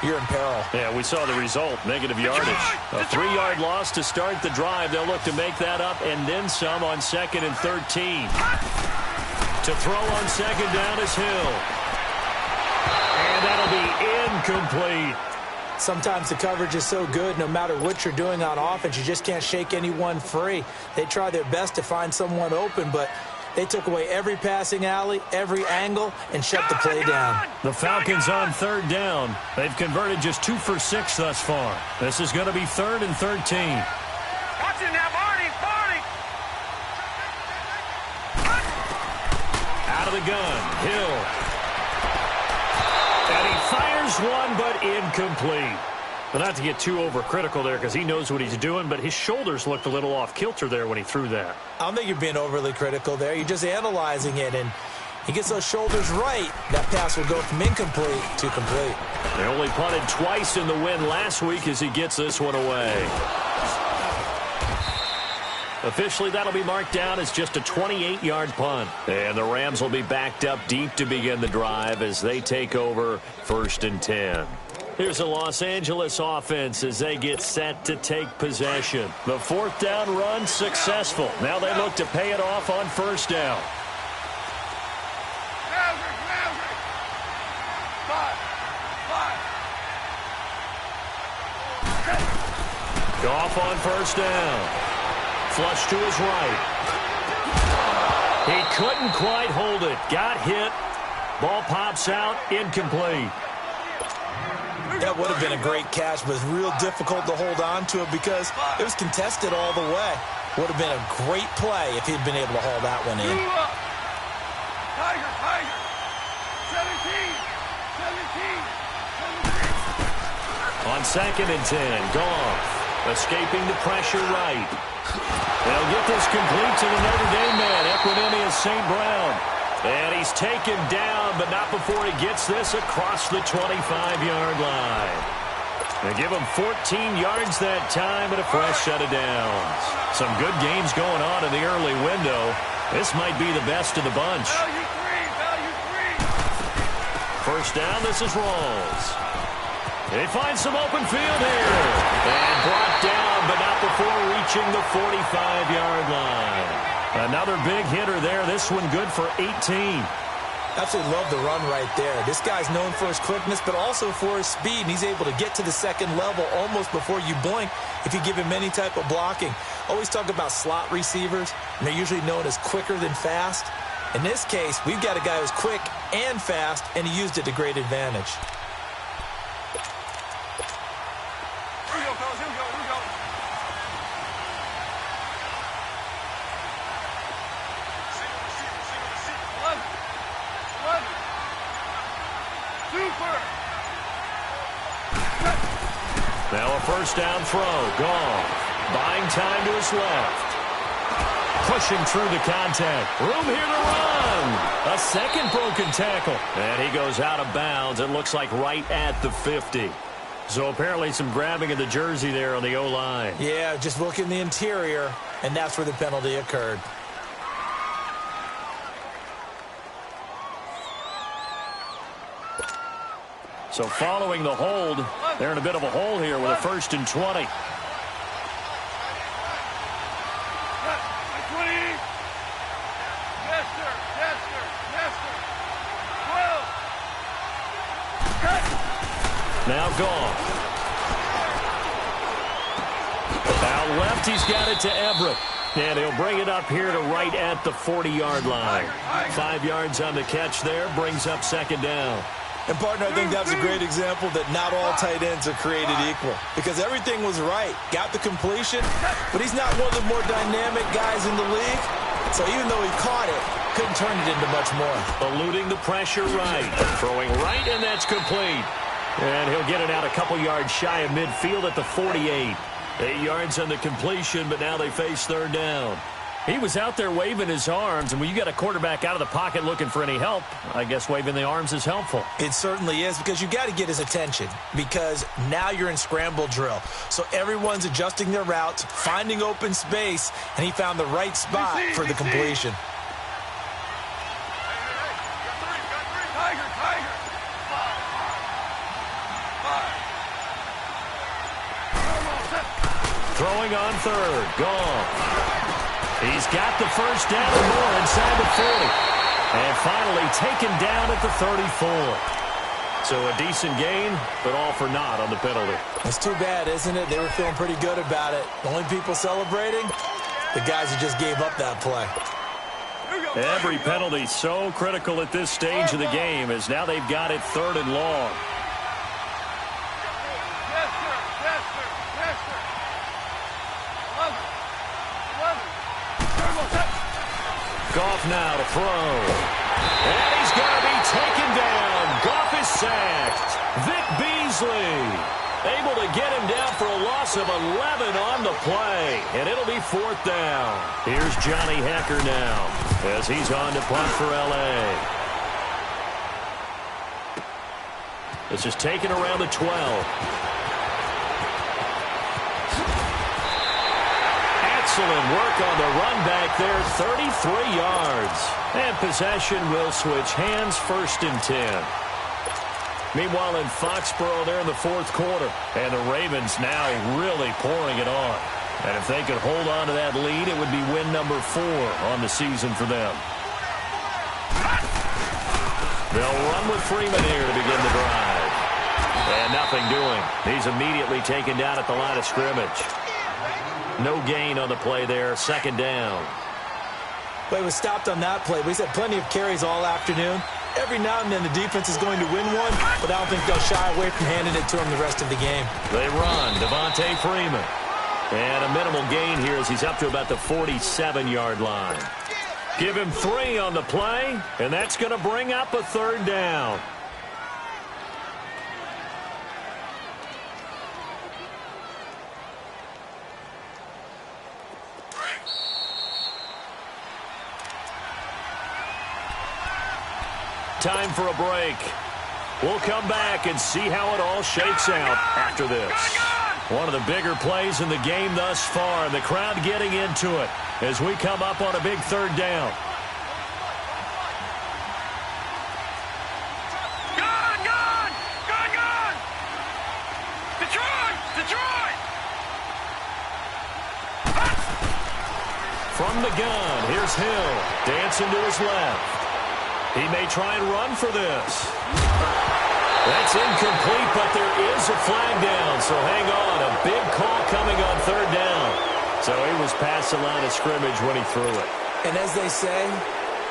you're in peril. Yeah, we saw the result, negative yardage. A 3-yard loss to start the drive. They'll look to make that up and then some on 2nd and 13. To throw on 2nd down is Hill. And that'll be incomplete. Sometimes the coverage is so good, no matter what you're doing on offense, you just can't shake anyone free. They try their best to find someone open, but they took away every passing alley, every angle, and shut the play down. The Falcons on 3rd down. They've converted just 2 for 6 thus far. This is going to be 3rd and 13. Watch it now, Barney! Out of the gun, Hill. And he fires one, but incomplete. But not to get too overcritical there because he knows what he's doing, but his shoulders looked a little off-kilter there when he threw that. I don't think you're being overly critical there. You're just analyzing it, and he gets those shoulders right. That pass will go from incomplete to complete. They only punted twice in the win last week as he gets this one away. Officially, that'll be marked down as just a 28-yard punt. And the Rams will be backed up deep to begin the drive as they take over 1st and 10. Here's a Los Angeles offense as they get set to take possession. The 4th down run successful. Now they look to pay it off on 1st down. Goff on 1st down. Flush to his right. He couldn't quite hold it. Got hit. Ball pops out. Incomplete. That would have been a great catch, but it's real difficult to hold on to it because it was contested all the way. Would have been a great play if he'd been able to haul that one in. Tiger! 17! On 2nd and 10, Goff escaping the pressure right. They'll get this complete to the Notre Dame man, Equanimeous St. Brown. And he's taken down, but not before he gets this across the 25-yard line. They give him 14 yards that time and a fresh set of downs. Some good games going on in the early window. This might be the best of the bunch. Value three! 1st down, this is Rawls. They find some open field here. And brought down, but not before reaching the 45-yard line. Another big hitter there. This one good for 18. Absolutely love the run right there. This guy's known for his quickness, but also for his speed, and he's able to get to the second level almost before you blink if you give him any type of blocking. Always talk about slot receivers, and they're usually known as quicker than fast. In this case, we've got a guy who's quick and fast, and he used it to great advantage. Here we go, fellas. Here we go. Here we go. Receiver. 11. Super. Now a first down throw. Gone. Buying time to his left. Pushing through the contact. Room here to run. A second broken tackle. And he goes out of bounds. It looks like right at the 50. So apparently some grabbing of the jersey there on the O-line. Yeah, just look in the interior, and that's where the penalty occurred. So following the hold, they're in a bit of a hole here with a 1st and 20. 20. Yes, sir. Yes, sir. Yes, sir. 12. Now Goff. Out left, he's got it to Everett. And he'll bring it up here to right at the 40-yard line. 5 yards on the catch there, brings up second down. And, partner, I think that's a great example that not all tight ends are created equal. Because everything was right. Got the completion, but he's not one of the more dynamic guys in the league. So even though he caught it, couldn't turn it into much more. Eluding the pressure right. Throwing right, and that's complete. And he'll get it out a couple yards shy of midfield at the 48. 8 yards on the completion, but now they face third down. He was out there waving his arms, and when you got a quarterback out of the pocket looking for any help, I guess waving the arms is helpful. It certainly is, because you got to get his attention, because now you're in scramble drill. So everyone's adjusting their routes, finding open space, and he found the right spot for the completion. Tiger. 5. Throwing on third. Gone. He's got the first down and more inside the 40. And finally taken down at the 34. So a decent gain, but all for naught on the penalty. It's too bad, isn't it? They were feeling pretty good about it. The only people celebrating, the guys who just gave up that play. Every penalty so critical at this stage of the game, as now they've got it 3rd and long. Yes, sir. Yes, sir. Yes, sir. 11. Goff now to throw. And he's going to be taken down. Goff is sacked. Vic Beasley able to get him down for a loss of 11 on the play. And it'll be 4th down. Here's Johnny Hecker now as he's on to punt for L.A. This is taken around the 12. Excellent work on the run back there, 33 yards. And possession will switch hands, 1st and 10. Meanwhile, in Foxborough, they're in the 4th quarter. And the Ravens now really pouring it on. And if they could hold on to that lead, it would be win number 4 on the season for them. They'll run with Freeman here to begin the drive. And nothing doing. He's immediately taken down at the line of scrimmage. No gain on the play there, 2nd down. But he was stopped on that play. But he's had plenty of carries all afternoon. Every now and then the defense is going to win one, but I don't think they'll shy away from handing it to him the rest of the game. They run. Devontae Freeman. And a minimal gain here as he's up to about the 47-yard line. Give him 3 on the play, and that's going to bring up a 3rd down. Time for a break. We'll come back and see how it all shakes out after this. One of the bigger plays in the game thus far. The crowd getting into it as we come up on a big 3rd down. Gone! Detroit! From the gun, here's Hill. Dancing to his left. He may try and run for this. That's incomplete, but there is a flag down. So hang on. A big call coming on third down. So he was past the line of scrimmage when he threw it. And as they say,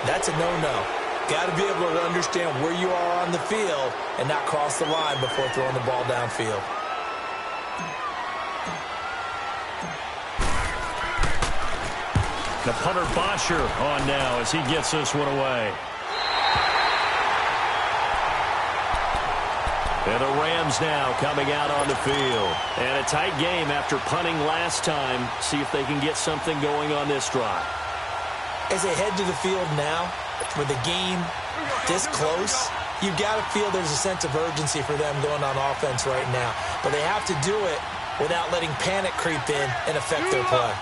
that's a no-no. Got to be able to understand where you are on the field and not cross the line before throwing the ball downfield. The punter Bosher on now as he gets this one away. And the Rams now coming out on the field. And a tight game after punting last time. See if they can get something going on this drive. As they head to the field now, with the game this close, you've got to feel there's a sense of urgency for them going on offense right now. But they have to do it without letting panic creep in and affect their play.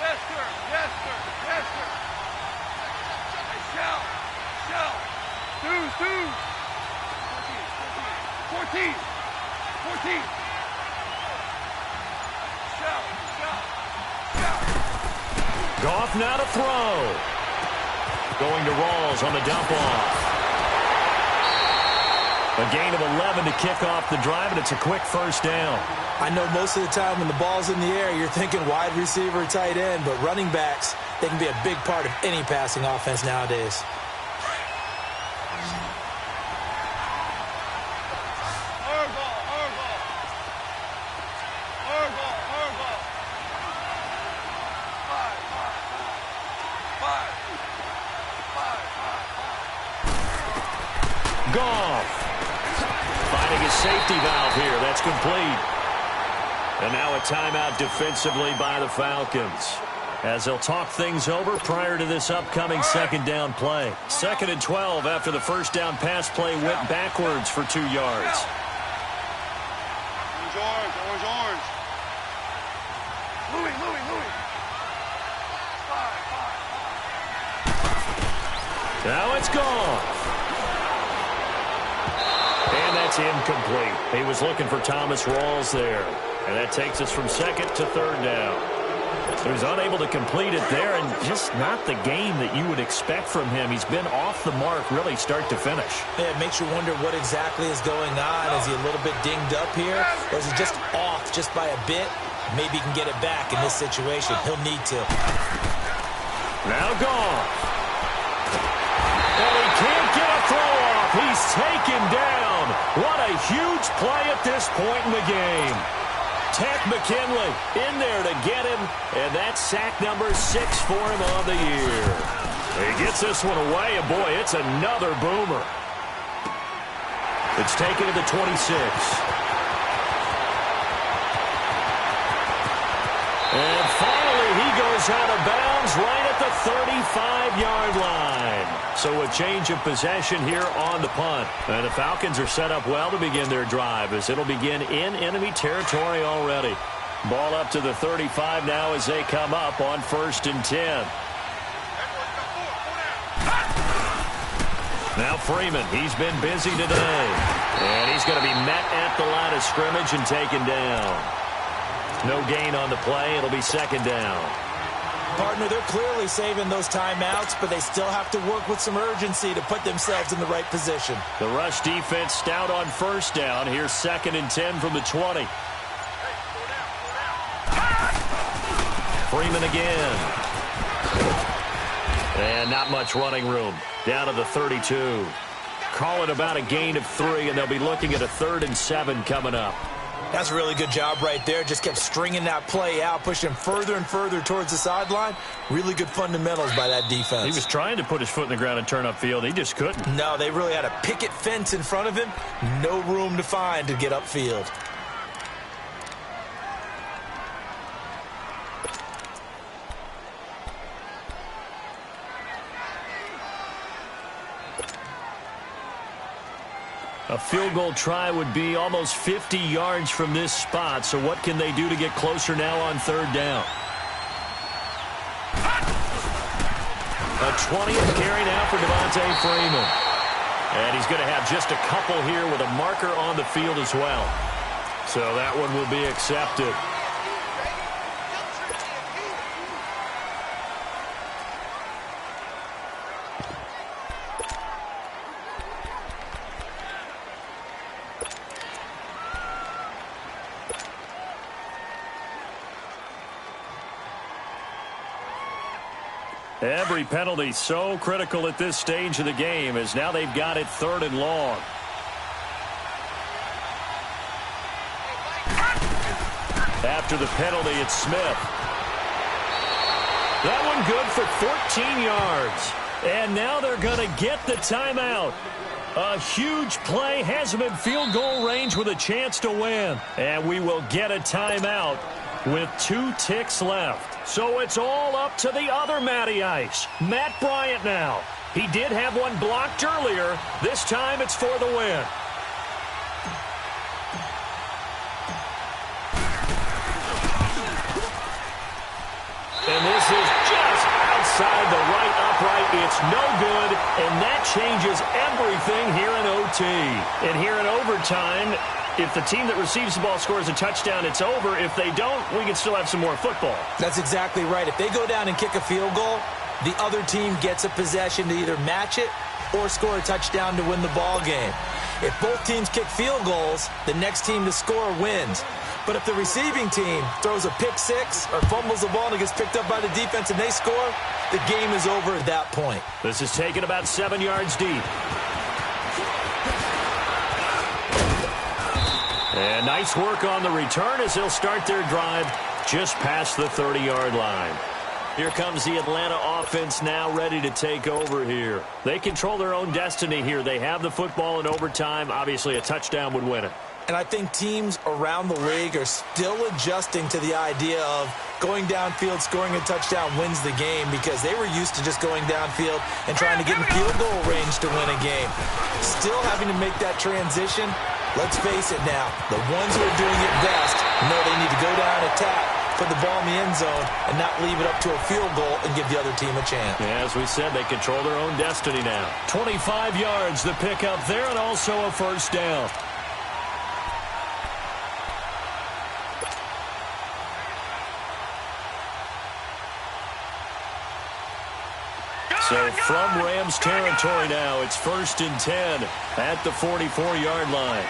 Yes, sir. Yes, sir. Yes, sir. Shout. Shout. Two. 14. Shout. Goff now to throw. Going to Rawls on the dump off. A gain of 11 to kick off the drive, and it's a quick first down. I know most of the time when the ball's in the air, you're thinking wide receiver, tight end, but running backs, they can be a big part of any passing offense nowadays. Goff finding his safety valve here. That's complete. And now a timeout defensively by the Falcons, as they'll talk things over prior to this upcoming second down play. 2nd and 12 after the first down pass play went backwards for 2 yards. Orange. Louis. Now it's gone. And that's incomplete. He was looking for Thomas Rawls there. And that takes us from 2nd to 3rd down. He was unable to complete it there, and just not the game that you would expect from him. He's been off the mark really start to finish. Yeah, it makes you wonder what exactly is going on. Is he a little bit dinged up here? Or is he just off just by a bit? Maybe he can get it back in this situation. He'll need to. Now Goff. And he can't get a throw off. He's taken down. What a huge play at this point in the game. Ted McKinley in there to get him, and that's sack number 6 for him on the year. He gets this one away, and boy, it's another boomer. It's taken to the 26. And finally, he goes out of bounds right at the 35-yard line. So a change of possession here on the punt. And the Falcons are set up well to begin their drive, as it'll begin in enemy territory already. Ball up to the 35 now as they come up on 1st and 10. Now Freeman, he's been busy today. And he's going to be met at the line of scrimmage and taken down. No gain on the play. It'll be 2nd down. Partner, they're clearly saving those timeouts, but they still have to work with some urgency to put themselves in the right position. The rush defense stout on 1st down. Here's 2nd and 10 from the 20. Freeman again. And not much running room. Down to the 32. Call it about a gain of 3, and they'll be looking at a 3rd and 7 coming up. That's a really good job right there. Just kept stringing that play out, pushing further and further towards the sideline. Really good fundamentals by that defense. He was trying to put his foot in the ground and turn upfield. He just couldn't. No, they really had a picket fence in front of him. No room to find to get upfield. A field goal try would be almost 50 yards from this spot. So what can they do to get closer now on 3rd down? A 20th carry now for Devontae Freeman. And he's going to have just a couple here with a marker on the field as well. So that one will be accepted. Every penalty so critical at this stage of the game, as now they've got it 3rd and long. After the penalty, it's Smith. That one good for 14 yards. And now they're going to get the timeout. A huge play has them in field goal range with a chance to win. And we will get a timeout with 2 ticks left. So it's all up to the other Matty Ice, Matt Bryant now. He did have one blocked earlier. This time it's for the win. And this is just outside the right upright. It's no good, and that changes everything here in OT. And here in overtime, if the team that receives the ball scores a touchdown, it's over. If they don't, we can still have some more football. That's exactly right. If they go down and kick a field goal, the other team gets a possession to either match it or score a touchdown to win the ball game. If both teams kick field goals, the next team to score wins. But if the receiving team throws a pick six or fumbles the ball and it gets picked up by the defense and they score, the game is over at that point. This is taken about 7 yards deep. And nice work on the return as they'll start their drive just past the 30-yard line. Here comes the Atlanta offense now ready to take over here. They control their own destiny here. They have the football in overtime. Obviously, a touchdown would win it. And I think teams around the league are still adjusting to the idea of going downfield, scoring a touchdown wins the game, because they were used to just going downfield and trying to get in field goal range to win a game. Still having to make that transition. Let's face it now, the ones who are doing it best know they need to go down, attack, put the ball in the end zone, and not leave it up to a field goal and give the other team a chance. Yeah, as we said, they control their own destiny now. 25 yards, the pickup there, and also a first down. So from Rams territory now, it's 1st and 10 at the 44-yard line.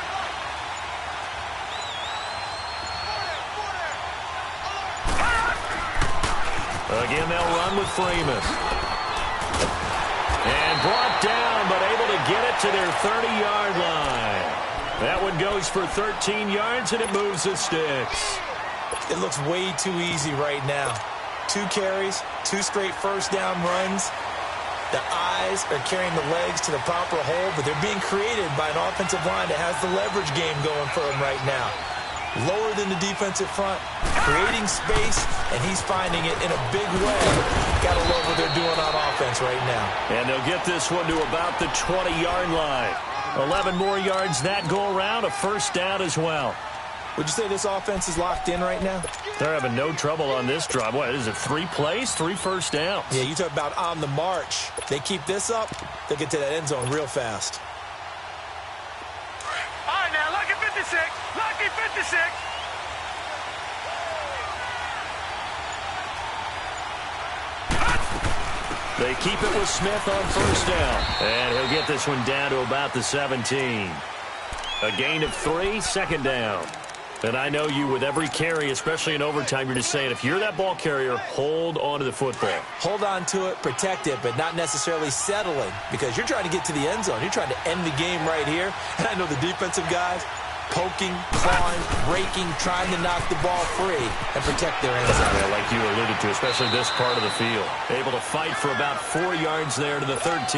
Again, they'll run with Freeman. And brought down, but able to get it to their 30-yard line. That one goes for 13 yards, and it moves the sticks. It looks way too easy right now. 2 carries, 2 straight first down runs. The eyes are carrying the legs to the proper hole, but they're being created by an offensive line that has the leverage game going for them right now. Lower than the defensive front, creating space, and he's finding it in a big way. Gotta love what they're doing on offense right now. And they'll get this one to about the 20-yard line. 11 more yards that go around, a first down as well. Would you say this offense is locked in right now? They're having no trouble on this drive. What is it, 3 plays, 3 first downs? Yeah, you talk about on the march. They keep this up, they'll get to that end zone real fast. All right, now, lucky 56. Lucky 56. They keep it with Smith on first down. And he'll get this one down to about the 17. A gain of 3, second down. And I know you, with every carry, especially in overtime, you're just saying, if you're that ball carrier, hold on to the football. Hold on to it, protect it, but not necessarily settling, because you're trying to get to the end zone. You're trying to end the game right here. And I know the defensive guys poking, clawing, breaking, trying to knock the ball free and protect their end zone. Yeah, like you alluded to, especially this part of the field. Able to fight for about 4 yards there to the 13.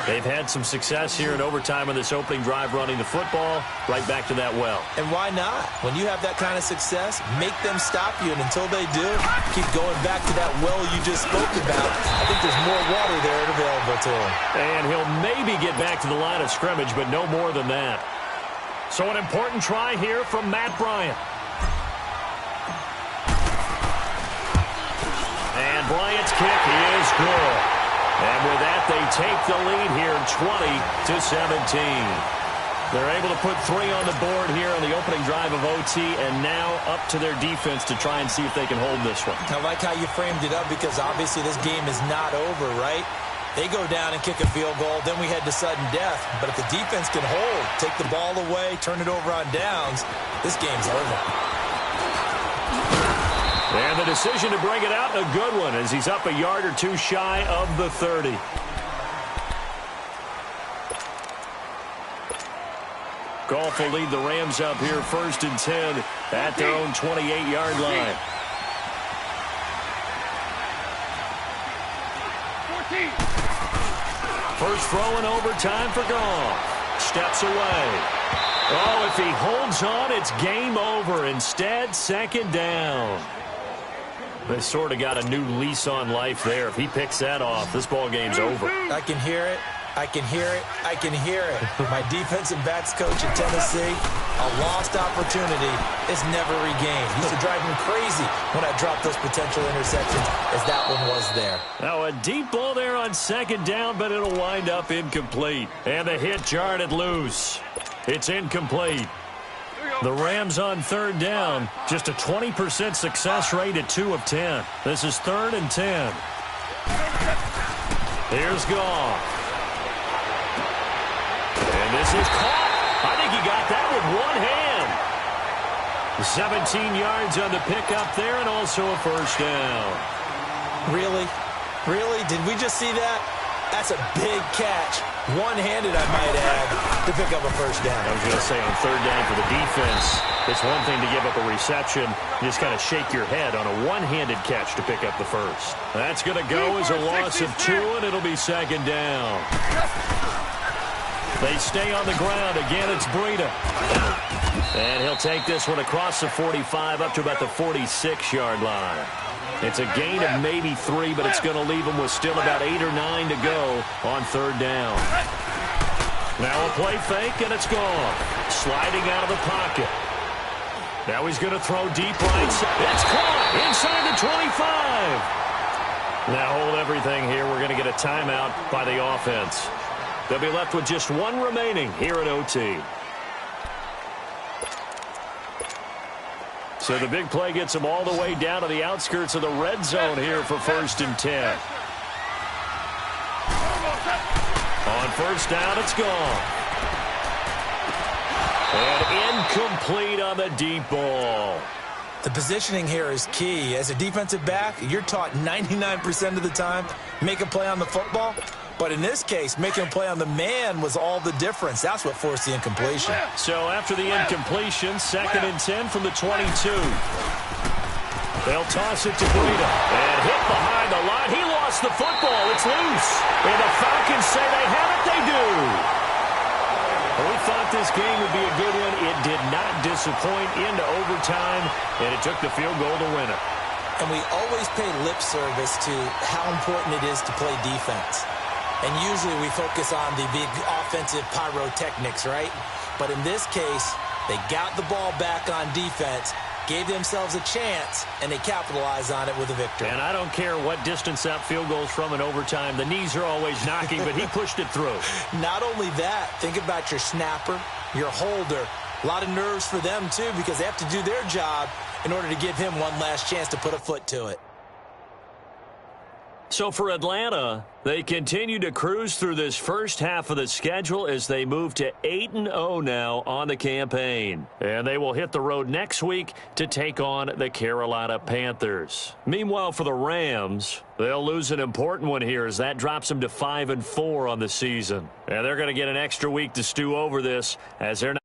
They've had some success here in overtime on this opening drive running the football right back to that well. And why not? When you have that kind of success, make them stop you, and until they do, keep going back to that well you just spoke about. I think there's more water there available to him. And he'll maybe get back to the line of scrimmage, but no more than that. So an important try here from Matt Bryant. And Bryant's kick is good. And with that, they take the lead here, 20-17. They're able to put 3 on the board here on the opening drive of OT, and now up to their defense to try and see if they can hold this one. I like how you framed it up, because obviously this game is not over, right? They go down and kick a field goal, then we head to sudden death. But if the defense can hold, take the ball away, turn it over on downs, this game's over. And the decision to bring it out, a good one, as he's up a yard or two shy of the 30. Goff will lead the Rams up here 1st and 10 at their own 28-yard line. 14. First throw in overtime for Goff. Steps away. Oh, if he holds on, it's game over. Instead, 2nd down. They sort of got a new lease on life there. If he picks that off, this ball game's over. I can hear it. I can hear it. I can hear it. My defensive backs coach in Tennessee, a lost opportunity is never regained. He used to drive me crazy when I dropped those potential interceptions, as that one was there. Now a deep ball there on 2nd down, but it'll wind up incomplete. And the hit jarred it loose. It's incomplete. The Rams on 3rd down, just a 20% success rate at 2 of 10. This is 3rd and 10. Here's Goff. And this is caught. I think he got that with one hand. 17 yards on the pickup there, and also a 1st down. Really? Really? Did we just see that? That's a big catch. One-handed, I might add, to pick up a 1st down. I was going to say, on 3rd down for the defense, it's one thing to give up a reception. You just kind of shake your head on a one-handed catch to pick up the 1st. That's going to go as a loss of 2, and it'll be 2nd down. They stay on the ground. Again, it's Breida. And he'll take this one across the 45 up to about the 46-yard line. It's a gain of maybe 3, but it's going to leave him with still about 8 or 9 to go on 3rd down. Now a play fake, and it's gone. Sliding out of the pocket. Now he's going to throw deep right. It's caught inside the 25. Now hold everything here. We're going to get a timeout by the offense. They'll be left with just 1 remaining here at OT. So the big play gets them all the way down to the outskirts of the red zone here for 1st and 10. On 1st down, it's gone. And incomplete on the deep ball. The positioning here is key. As a defensive back, you're taught 99% of the time, make a play on the football. But in this case, making a play on the man was all the difference. That's what forced the incompletion. So after the incompletion, 2nd and 10 from the 22. They'll toss it to Breida. And hit behind the line. He lost the football. It's loose. And the Falcons say they have it. They do. Well, we thought this game would be a good one. It did not disappoint into overtime, and it took the field goal to win it. And we always pay lip service to how important it is to play defense. And usually we focus on the big offensive pyrotechnics, right? But in this case, they got the ball back on defense, gave themselves a chance, and they capitalized on it with a victory. And I don't care what distance that field goes from in overtime. The knees are always knocking, but he pushed it through. Not only that, think about your snapper, your holder. A lot of nerves for them, too, because they have to do their job in order to give him one last chance to put a foot to it. So for Atlanta, they continue to cruise through this first half of the schedule as they move to 8-0 now on the campaign. And they will hit the road next week to take on the Carolina Panthers. Meanwhile, for the Rams, they'll lose an important one here as that drops them to 5-4 on the season. And they're going to get an extra week to stew over this as they're not